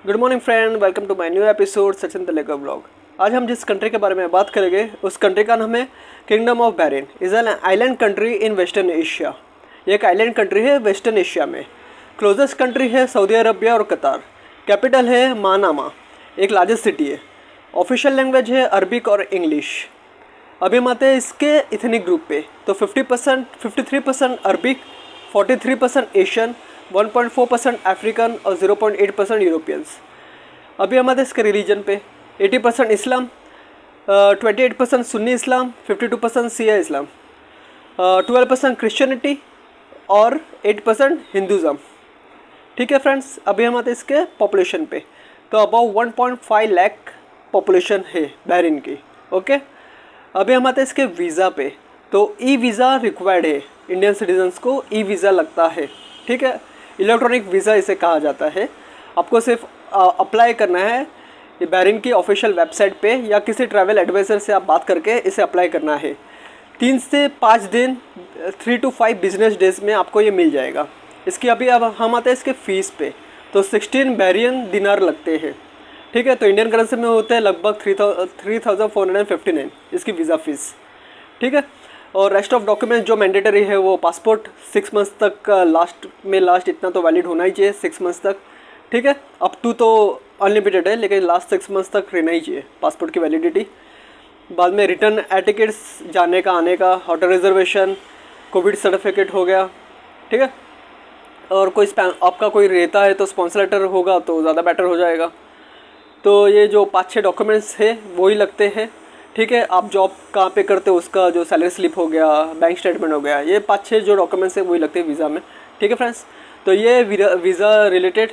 Good morning friend, welcome to my new episode Sachin Talekar blog. आज हम जिस कंट्री के बारे में बात करेंगे उस कंट्री का नाम है kingdom of Bahrain. Is an island country in western Asia. ये एक आइलैंड कंट्री है वेस्टर्न एशिया में। क्लोजेस्ट कंट्री है सऊदी अरबिया और कतार। कैपिटल है मानामा, एक लार्जेस्ट सिटी है। ऑफिशियल लैंग्वेज है अरबिक और इंग्लिश। अभी हम आते हैं इसके इथनिक ग्रुप पे। तो 50% 53% अरबिक, 43% एशियन, 1.4% अफ्रीकन और 0.8% यूरोपियंस। अभी हम आते हैं इसके रिलीजन पे। 80% इस्लाम, 28% सुन्नी इस्लाम, 52% सिया इस्लाम, 12% क्रिश्चियनिटी और 8% हिंदुज़म। ठीक है फ्रेंड्स, अभी हम आते हैं इसके पॉपुलेशन पे। तो अबाउट 1.5 लाख पॉपुलेशन है बहरीन की। ओके, अभी हम आते हैं इसके वीज़ा पे। तो ई वीज़ा रिक्वायर्ड है, इंडियन सिटीजन्स को ई वीज़ा लगता है। ठीक है, इलेक्ट्रॉनिक वीज़ा इसे कहा जाता है। आपको सिर्फ अप्लाई करना है ये बहरीन की ऑफिशियल वेबसाइट पे या किसी ट्रैवल एडवाइज़र से आप बात करके इसे अप्लाई करना है। 3 से 5 दिन, 3 to 5 बिजनेस डेज में आपको ये मिल जाएगा। इसकी अभी अब हम आते हैं इसके फ़ीस पे। तो 16 बहरीन दिनार लगते हैं। ठीक है, तो इंडियन करेंसी में होते हैं लगभग 3,459 इसकी वीज़ा फ़ीस। ठीक है, और रेस्ट ऑफ डॉक्यूमेंट जो मैंडेटरी है वो पासपोर्ट 6 मंथ्स तक लास्ट इतना तो वैलिड होना ही चाहिए 6 मंथ्स तक। ठीक है, अप टू तो अनलिमिटेड है लेकिन लास्ट 6 मंथ्स तक रहना ही चाहिए पासपोर्ट की वैलिडिटी। बाद में रिटर्न एयर टिकट्स जाने का आने का, होटल रिजर्वेशन, कोविड सर्टिफिकेट हो गया। ठीक है, और कोई आपका कोई रहता है तो स्पॉन्सर लेटर होगा तो ज़्यादा बेटर हो जाएगा। तो ये जो 5-6 डॉक्यूमेंट्स है वही लगते हैं। ठीक है, आप जॉब कहाँ पे करते हो उसका जो सैलरी स्लिप हो गया, बैंक स्टेटमेंट हो गया, ये 5-6 जो डॉक्यूमेंट्स है वही लगते हैं वीज़ा में। ठीक है फ्रेंड्स, तो ये वीज़ा रिलेटेड।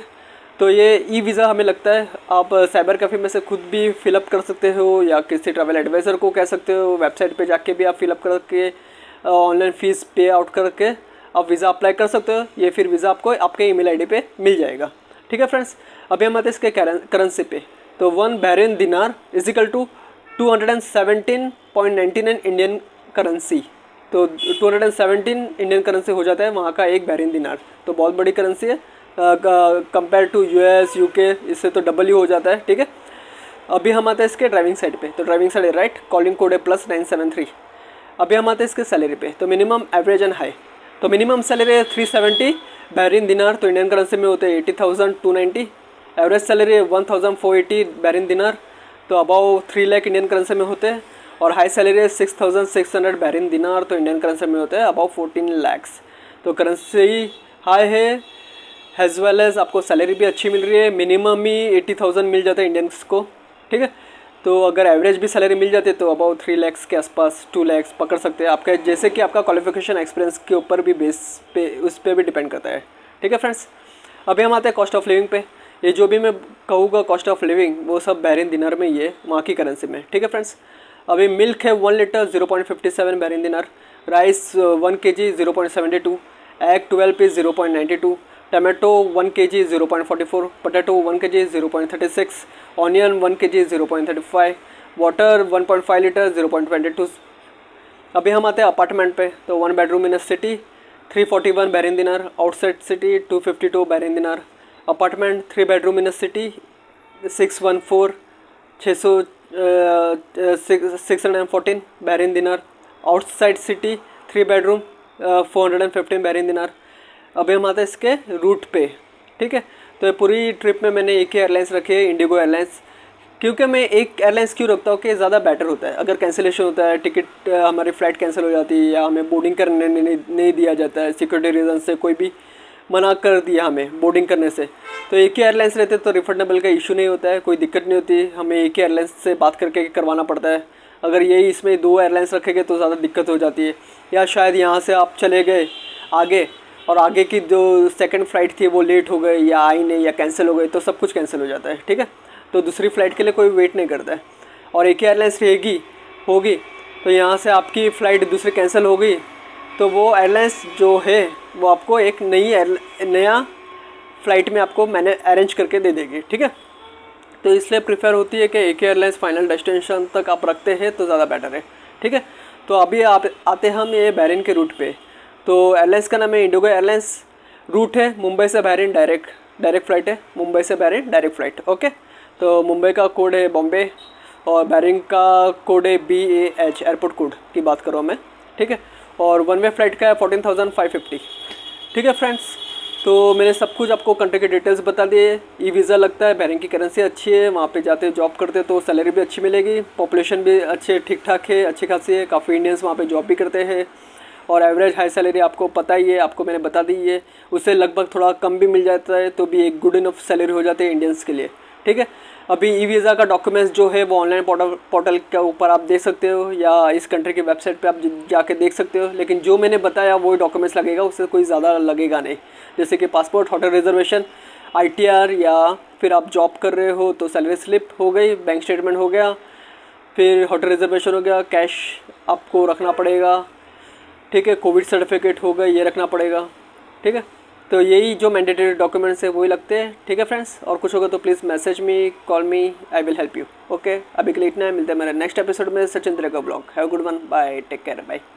तो ये ई वीज़ा हमें लगता है आप साइबर कैफ़े में से खुद भी फिलअप कर सकते हो या किसी ट्रैवल एडवाइज़र को कह सकते हो। वेबसाइट पे जाके भी आप फिलअप करके ऑनलाइन फ़ीस पे आउट करके आप वीज़ा अप्लाई कर सकते हो। ये फिर वीज़ा आपको आपके ईमेल आईडी पे मिल जाएगा। ठीक है फ्रेंड्स, अभी हम आते हैं इसके करेंसी पे। तो 1 Bahrain dinar is equal to 217.99 Indian currency. तो 217 इंडियन करेंसी हो जाता है वहाँ का एक बहरीन दिनार। तो बहुत बड़ी करेंसी है कंपेयर टू यूएस यूके, इससे तो डबल ही हो जाता है। ठीक है, अभी हम आते हैं इसके ड्राइविंग साइड पे। तो ड्राइविंग साइड है राइट, कॉलिंग कोड है +973। अभी हम आते हैं इसके सैलरी पे। तो मिनिमम, एवरेज एंड हाई। तो मिनिमम सैलरी है 370 बहरीन दिनार, तो इंडियन करेंसी में होते हैं 80,290। एवरेज सैलरी है 1,480 बहरीन दिनार, तो अबाउ 3 लाख इंडियन करेंसी में होते हैं। और हाई सैलरी है 6,600 बहरीन दिनार, तो इंडियन करेंसी में होते हैं अबाउ 14 लैक्स। तो करेंसी हाई है एज वेल एज आपको सैलरी भी अच्छी मिल रही है। मिनिमम ही 80,000 मिल जाता है इंडियंस को। ठीक है, तो अगर एवरेज भी सैलरी मिल जाती है तो अबाउट 3 लैक्स के आसपास, 2 लैक्स पकड़ सकते हैं। आपका जैसे कि आपका क्वालिफिकेशन एक्सपीरियंस के ऊपर भी बेस पे उस पर भी डिपेंड करता है। ठीक है फ्रेंड्स, अभी हम आते हैं कॉस्ट ऑफ लिविंग पे। ये जो भी मैं कहूँगा कॉस्ट ऑफ लिविंग वो सब बहरीन दिनार में ही है, वहाँ की करेंसी में। ठीक है फ्रेंड्स, अभी मिल्क है 1 litre 0.57 Bahrain dinar, rice 1 kg 0.72, egg 12 piece 0.92, tomato 1 kg 0.44, potato 1 kg 0.36, onion 1 kg 0.35, water 1.5 litre 0.22। अभी हम आते हैं अपार्टमेंट पे। तो 1 bedroom in a city 341 Bahrain dinar, outside city 252 Bahrain dinar. Apartment 3 bedroom in a city 614 614 Bahrain dinar. Outside city 3 bedroom 415 Bahrain dinar. अभी हम आते हैं इसके रूट पे। ठीक है, तो ये पूरी ट्रिप में मैंने एक ही एयरलाइंस रखी है, इंडिगो एयरलाइंस। क्योंकि मैं एक एयरलाइंस क्यों रखता हूँ कि ज़्यादा बेटर होता है। अगर कैंसिलेशन होता है, टिकट हमारी फ़्लाइट कैंसिल हो जाती है या हमें बोर्डिंग करने नहीं दिया जाता है, सिक्योरिटी रीज़न से कोई भी मना कर दिया हमें बोर्डिंग करने से, तो एक ही एयरलाइंस रहते तो रिफंडेबल का इशू नहीं होता है, कोई दिक्कत नहीं होती। हमें एक ही एयरलाइंस से बात करके करवाना पड़ता है। अगर यही इसमें 2 एयरलाइंस रखेंगे तो ज़्यादा दिक्कत हो जाती है। या शायद यहाँ से आप चले गए आगे और आगे की जो सेकंड फ़्लाइट थी वो लेट हो गई या आई नहीं या कैंसिल हो गई, तो सब कुछ कैंसिल हो जाता है। ठीक है, तो दूसरी फ़्लाइट के लिए कोई वेट नहीं करता है। और एक ही एयरलाइंस होगी तो यहाँ से आपकी फ़्लाइट दूसरी कैंसिल हो गई तो वो एयरलाइंस जो है वो आपको एक नया फ़्लाइट में आपको मैंने अरेंज करके दे देगी। ठीक है, तो इसलिए प्रेफर होती है कि एक ही एयरलाइंस फाइनल डेस्टिनेशन तक आप रखते हैं तो ज़्यादा बेटर है। ठीक है, तो अभी आप आते हम ये बहरीन के रूट पे। तो एयरलाइंस का नाम है इंडिगो एयरलाइंस। रूट है मुंबई से बहरीन डायरेक्ट डायरेक्ट फ़्लाइट है मुंबई से बहरीन, डायरेक्ट फ़्लाइट। ओके, तो मुंबई का कोड है बॉम्बे और बहरीन का कोड है BAH, एयरपोर्ट कोड की बात कर रहा हूँ मैं, ठीक है। और वन वे फ़्लाइट का है 14,550, ठीक है फ्रेंड्स। तो मैंने सब कुछ आपको कंट्री के डिटेल्स बता दिए। ई वीज़ा लगता है, बहरीन की करेंसी अच्छी है, वहाँ पे जाते जॉब करते तो सैलरी भी अच्छी मिलेगी, पॉपुलेशन भी अच्छे ठीक ठाक है, अच्छी खासी है, काफ़ी इंडियंस वहाँ पे जॉब भी करते हैं और एवरेज हाई सैलरी आपको पता ही है, आपको मैंने बता दी है। उससे लगभग थोड़ा कम भी मिल जाता है तो भी एक गुड इनफ सैलरी हो जाती है इंडियंस के लिए, ठीक है। अभी ई वीज़ा का डॉक्यूमेंट्स जो है वो ऑनलाइन पोर्टल के ऊपर आप देख सकते हो या इस कंट्री की वेबसाइट पे आप जाके देख सकते हो, लेकिन जो मैंने बताया वही डॉक्यूमेंट्स लगेगा, उससे कोई ज़्यादा लगेगा नहीं। जैसे कि पासपोर्ट, होटल रिजर्वेशन, ITR, या फिर आप जॉब कर रहे हो तो सैलरी स्लिप हो गई, बैंक स्टेटमेंट हो गया, फिर होटल रिजर्वेशन हो गया, कैश आपको रखना पड़ेगा, ठीक है, कोविड सर्टिफिकेट हो गया, ये रखना पड़ेगा, ठीक है। तो यही जो मैंडेटरी डॉक्यूमेंट्स है वही लगते हैं, ठीक है फ्रेंड्स। और कुछ होगा तो please message me, call me, I will help you. Okay, अभी के लिए इतना है, मिलते हैं मेरे नेक्स्ट एपिसोड में Sachin Treka blog. Have a good one, bye, take care, bye.